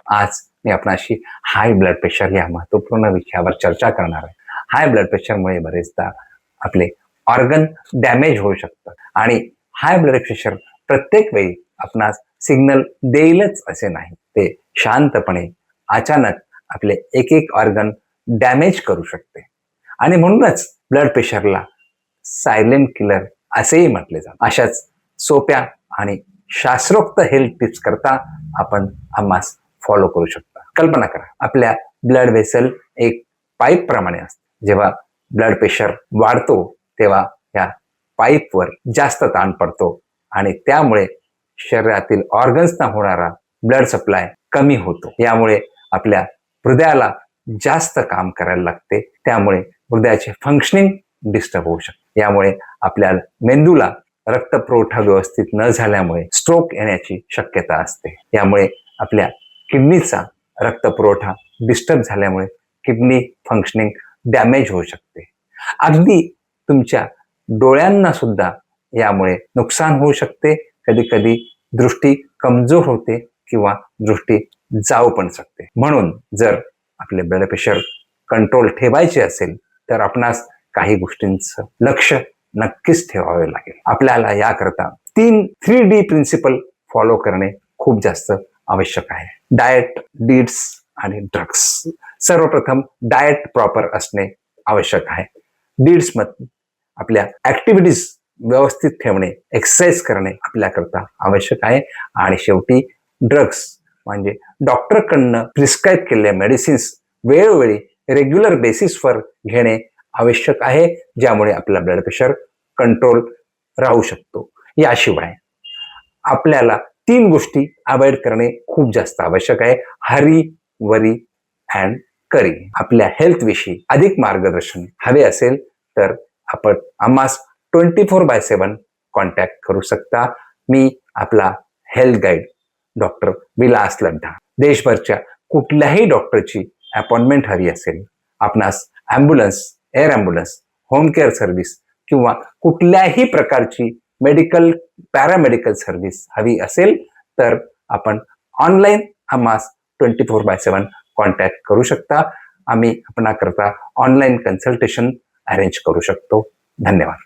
आज मी आपणाशी high blood pressure या महत्वपूर्ण विषयावर चर्चा करणार आहे. हाय ब्लड प्रेशरमुळे बरेचदा आपले ऑर्गन डॅमेज होऊ शकतात आणि हाय ब्लड प्रेशर प्रत्येक वेळी आपणास सिग्नल देईलच असे नाही. ते शांतपणे अचानक आपले एक एक ऑर्गन डॅमेज करू शकते आणि म्हणूनच ब्लड प्रेशरला सायलेंट किलर असेही म्हटले जाते. अशाच सोप्या आणि शास्त्रोक्त हेल्थ टिप्स करता आपण आम्हास फॉलो करू शकता. कल्पना करा, आपल्या ब्लड वेसल एक पाईप प्रमाणे असते. जेव्हा ब्लड प्रेशर वाढतो तेव्हा या पाईपवर जास्त ताण पडतो आणि त्यामुळे शरीरातील ऑर्गन्सना होणारा ब्लड सप्लाय कमी होतो. यामुळे आपल्या हृदयाला जास्त काम करायला लागते. त्यामुळे हृदयाचे फंक्शनिंग डिस्टर्ब होऊ शकते. यामुळे आपल्या मेंदूला रक्तपुरवठा व्यवस्थित न झाल्यामुळे स्ट्रोक येण्याची शक्यता असते. यामुळे आपल्या किडनीचा रक्तपुरवठा डिस्टर्ब झाल्यामुळे किडनी फंक्शनिंग डॅमेज होऊ शकते. अगदी तुमच्या डोळ्यांना सुद्धा यामुळे नुकसान होऊ शकते. कधी कधी दृष्टी कमजोर होते किंवा दृष्टी जाऊ पण शकते. म्हणून जर आपले ब्लड प्रेशर कंट्रोल ठेवायचे असेल तर आपणास काही गोष्टींचं लक्ष नक्कीच ठेवावे लागेल. आपल्याला याकरता 3D प्रिन्सिपल फॉलो करणे खूप जास्त आवश्यक आहे. डाएट, डीड्स आणि ड्रग्स. सर्वप्रथम डाएट प्रॉपर असणे आवश्यक आहे. डीड्स मध्ये आपल्या ऍक्टिव्हिटीज व्यवस्थित ठेवणे, एक्सरसाइज करणे आपल्याकरता आवश्यक आहे. आणि शेवटी ड्रग्स म्हणजे डॉक्टरकडनं प्रिस्क्राईब केलेल्या मेडिसिन्स वेळोवेळी रेग्युलर बेसिसवर घेणे आवश्यक आहे, ज्यामुळे आपला ब्लड प्रेशर कंट्रोल राहू शकतो. याशिवाय आपल्याला 3 गोष्टी अवॉइड करणे खूप जास्त आवश्यक आहे. हरी, वरी अँड करी. आपल्या हेल्थ विषयी अधिक मार्गदर्शन हवे असेल तर आपण आम्हास 24/7 कॉन्टॅक्ट करू शकता. मी आपला health guide doctor Vilas Laddha. देशभरच्या कुठल्याही डॉक्टरची अपॉइंटमेंट हवी असेल, आपणास ambulance, air ambulance, home care service किंवा कुठल्याही प्रकारची मेडिकल, पॅरामेडिकल सर्व्हिस हवी असेल तर आपण ऑनलाईन आम्हास 24/7 कॉन्टॅक्ट करू शकता. आम्ही आपणाकरता ऑनलाईन कन्सल्टेशन अरेंज करू शकतो. धन्यवाद.